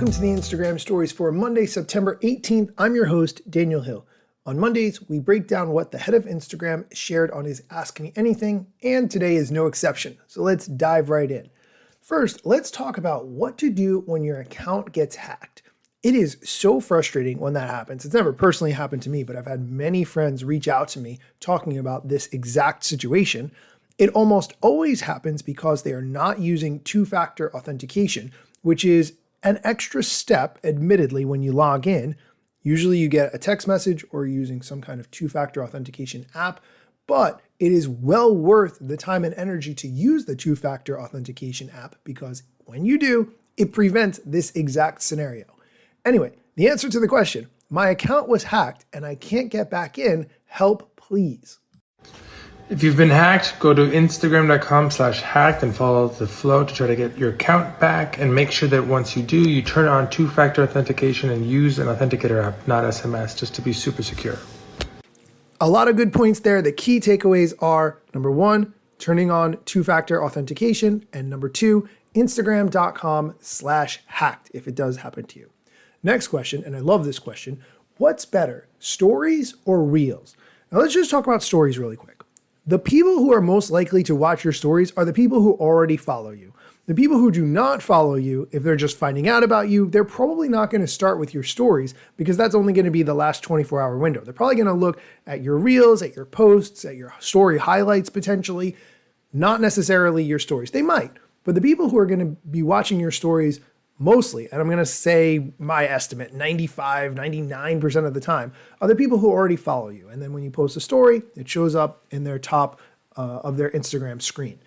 Welcome to the Instagram stories for Monday, September 18th. I'm your host, Daniel Hill. On Mondays, we break down what the head of Instagram shared on his Ask Me Anything, and today is no exception. So let's dive right in. First, let's talk about what to do when your account gets hacked. It is so frustrating when that happens. It's never personally happened to me, but I've had many friends reach out to me talking about this exact situation. It almost always happens because they are not using two-factor authentication, which is an extra step, admittedly, when you log in. Usually you get a text message or using some kind of two-factor authentication app, but it is well worth the time and energy to use the two-factor authentication app because when you do, it prevents this exact scenario. Anyway, the answer to the question, my account was hacked and I can't get back in, help please. If you've been hacked, go to instagram.com/hacked and follow the flow to try to get your account back, and make sure that once you do, you turn on two-factor authentication and use an authenticator app, not SMS, just to be super secure. A lot of good points there. The key takeaways are, number one, turning on two-factor authentication, and number two, instagram.com/hacked if it does happen to you. Next question, and I love this question, what's better, stories or reels? Now let's just talk about stories really quick. The people who are most likely to watch your stories are the people who already follow you. The people who do not follow you, if they're just finding out about you, they're probably not going to start with your stories because that's only going to be the last 24-hour window. They're probably going to look at your reels, at your posts, at your story highlights potentially, not necessarily your stories. They might, but the people who are going to be watching your stories mostly, and I'm going to say my estimate, 95, 99% of the time, are the people who already follow you. And then when you post a story, it shows up in their top of their Instagram screen.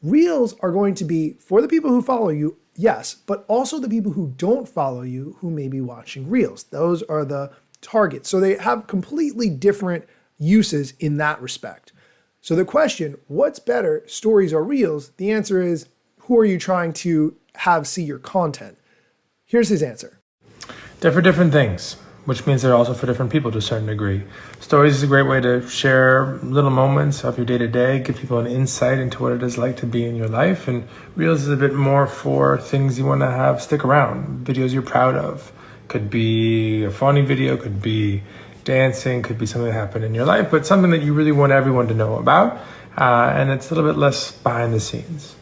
Reels are going to be for the people who follow you, yes, but also the people who don't follow you who may be watching Reels. Those are the targets. So they have completely different uses in that respect. So the question, what's better, stories or Reels? The answer is, who are you trying to have see your content? Here's his answer. They're for different things, which means they're also for different people to a certain degree. Stories is a great way to share little moments of your day-to-day, give people an insight into what it is like to be in your life. And Reels is a bit more for things you want to have stick around, videos you're proud of. Could be a funny video, could be dancing, could be something that happened in your life, but something that you really want everyone to know about. And it's a little bit less behind the scenes.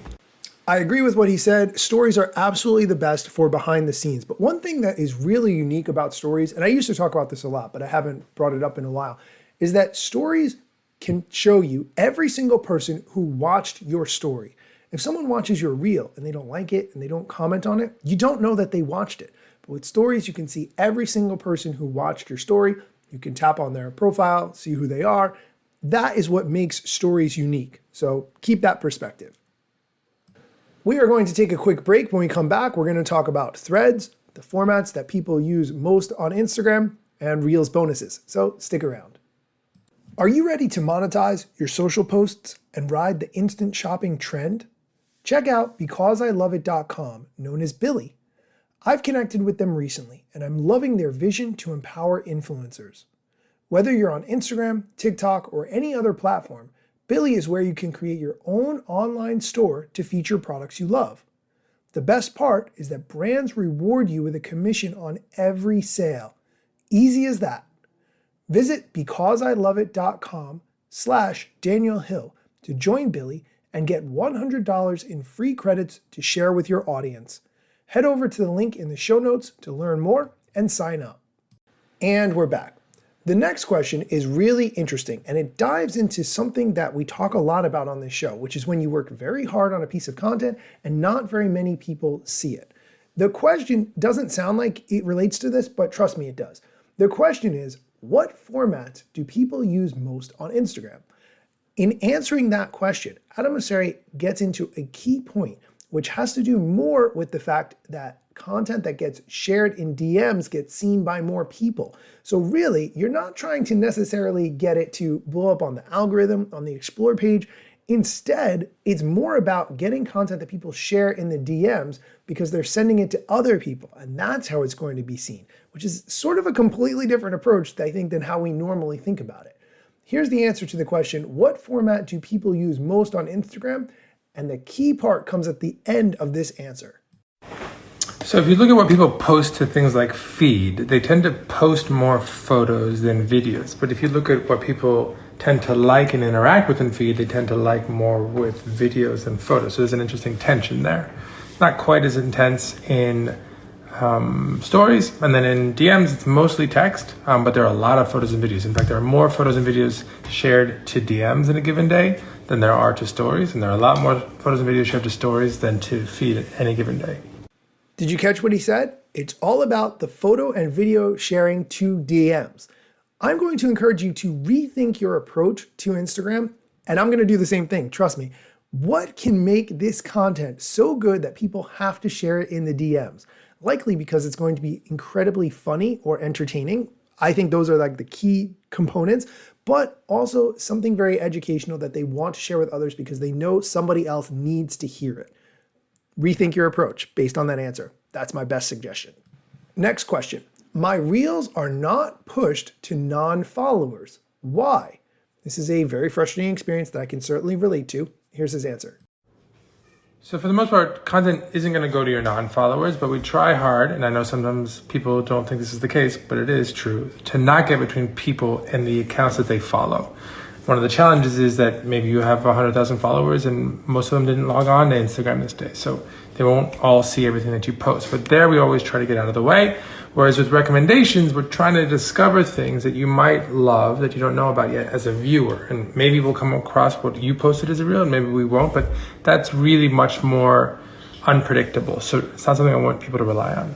I agree with what he said. Stories are absolutely the best for behind the scenes. But one thing that is really unique about stories, and I used to talk about this a lot, but I haven't brought it up in a while, is that stories can show you every single person who watched your story. If someone watches your reel and they don't like it and they don't comment on it, you don't know that they watched it. But with stories, you can see every single person who watched your story. You can tap on their profile, see who they are. That is what makes stories unique. So keep that perspective. We are going to take a quick break. When we come back, we're going to talk about threads, the formats that people use most on Instagram, and Reels bonuses. So stick around. Are you ready to monetize your social posts and ride the instant shopping trend? Check out BecauseILoveIt.com, known as Billy. I've connected with them recently, and I'm loving their vision to empower influencers. Whether you're on Instagram, TikTok, or any other platform, Billy is where you can create your own online store to feature products you love. The best part is that brands reward you with a commission on every sale. Easy as that. Visit BecauseILoveIt.com/Daniel Hill to join Billy and get $100 in free credits to share with your audience. Head over to the link in the show notes to learn more and sign up. And we're back. The next question is really interesting, and it dives into something that we talk a lot about on this show, which is when you work very hard on a piece of content and not very many people see it. The question doesn't sound like it relates to this, but trust me, it does. The question is, what formats do people use most on Instagram? In answering that question, Adam Mosseri gets into a key point, which has to do more with the fact that content that gets shared in DMs gets seen by more people. So really, you're not trying to necessarily get it to blow up on the algorithm, on the Explore page. Instead, it's more about getting content that people share in the DMs because they're sending it to other people, and that's how it's going to be seen, which is sort of a completely different approach, I think, than how we normally think about it. Here's the answer to the question, what format do people use most on Instagram? And the key part comes at the end of this answer. So if you look at what people post to things like feed, they tend to post more photos than videos. But if you look at what people tend to like and interact with in feed, they tend to like more with videos than photos. So there's an interesting tension there. Not quite as intense in stories, and then in DMs it's mostly text, but there are a lot of photos and videos. In fact, there are more photos and videos shared to DMs in a given day than there are to stories, and there are a lot more photos and videos shared to stories than to feed at any given day. Did you catch what he said? It's all about the photo and video sharing to DMs. I'm going to encourage you to rethink your approach to Instagram, and I'm going to do the same thing, trust me. What can make this content so good that people have to share it in the DMs? Likely because it's going to be incredibly funny or entertaining. I think those are like the key components, but also something very educational that they want to share with others because they know somebody else needs to hear it. Rethink your approach based on that answer. That's my best suggestion. Next question. My reels are not pushed to non-followers. Why? This is a very frustrating experience that I can certainly relate to. Here's his answer. So for the most part, content isn't going to go to your non-followers, but we try hard, and I know sometimes people don't think this is the case, but it is true, to not get between people and the accounts that they follow. One of the challenges is that maybe you have 100,000 followers and most of them didn't log on to Instagram this day, so they won't all see everything that you post. But there we always try to get out of the way. Whereas with recommendations, we're trying to discover things that you might love that you don't know about yet as a viewer. And maybe we'll come across what you posted as a reel and maybe we won't, but that's really much more unpredictable. So it's not something I want people to rely on.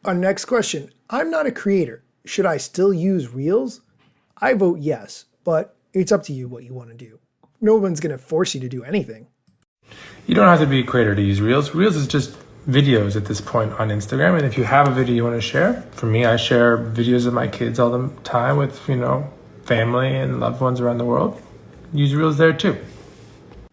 Our next question. I'm not a creator. Should I still use reels? I vote yes, but it's up to you what you want to do. No one's going to force you to do anything. You don't have to be a creator to use reels. Reels is just videos at this point on Instagram. And if you have a video you want to share, for me, I share videos of my kids all the time with, family and loved ones around the world. Use reels there too.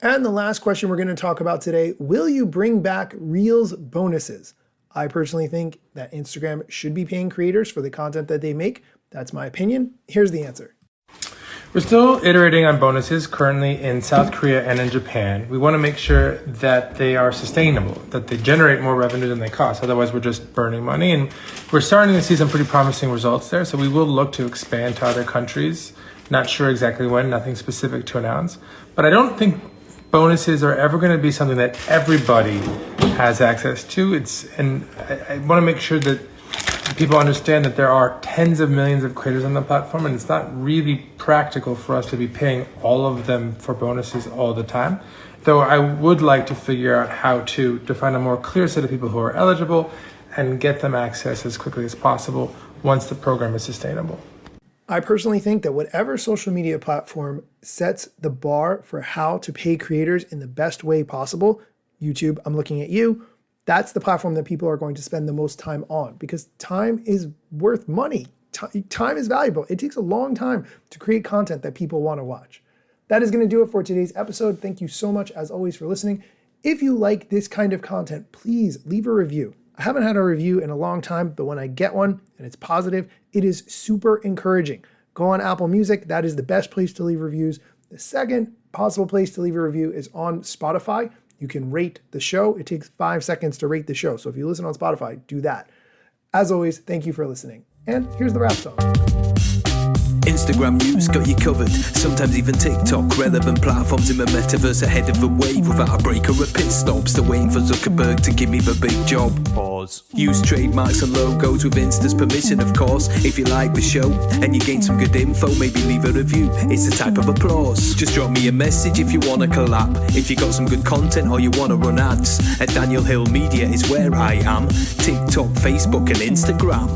And the last question we're going to talk about today, will you bring back reels bonuses? I personally think that Instagram should be paying creators for the content that they make. That's my opinion. Here's the answer. We're still iterating on bonuses currently in South Korea and in Japan. We want to make sure that they are sustainable, that they generate more revenue than they cost. Otherwise, we're just burning money. And we're starting to see some pretty promising results there. So we will look to expand to other countries. Not sure exactly when, nothing specific to announce. But I don't think bonuses are ever going to be something that everybody has access to. And I want to make sure that people understand that there are tens of millions of creators on the platform, and it's not really practical for us to be paying all of them for bonuses all the time. Though I would like to figure out how to define a more clear set of people who are eligible and get them access as quickly as possible once the program is sustainable. I personally think that whatever social media platform sets the bar for how to pay creators in the best way possible, YouTube, I'm looking at you, that's the platform that people are going to spend the most time on because time is worth money. Time is valuable. It takes a long time to create content that people want to watch. That is going to do it for today's episode. Thank you so much, as always, for listening. If you like this kind of content, please leave a review. I haven't had a review in a long time, but when I get one and it's positive, it is super encouraging. Go on Apple Music. That is the best place to leave reviews. The second possible place to leave a review is on Spotify. You can rate the show. It takes 5 seconds to rate the show. So if you listen on Spotify, do that. As always, thank you for listening. And here's the wrap song. Instagram news got you covered, sometimes even TikTok. Relevant platforms in the metaverse ahead of the wave without a break or a pit stop. Still waiting for Zuckerberg to give me the big job. Pause. Use trademarks and logos with Insta's permission, of course. If you like the show and you gain some good info, maybe leave a review. It's a type of applause. Just drop me a message if you want to collab. If you got some good content or you want to run ads, at Daniel Hill Media is where I am. TikTok, Facebook and Instagram.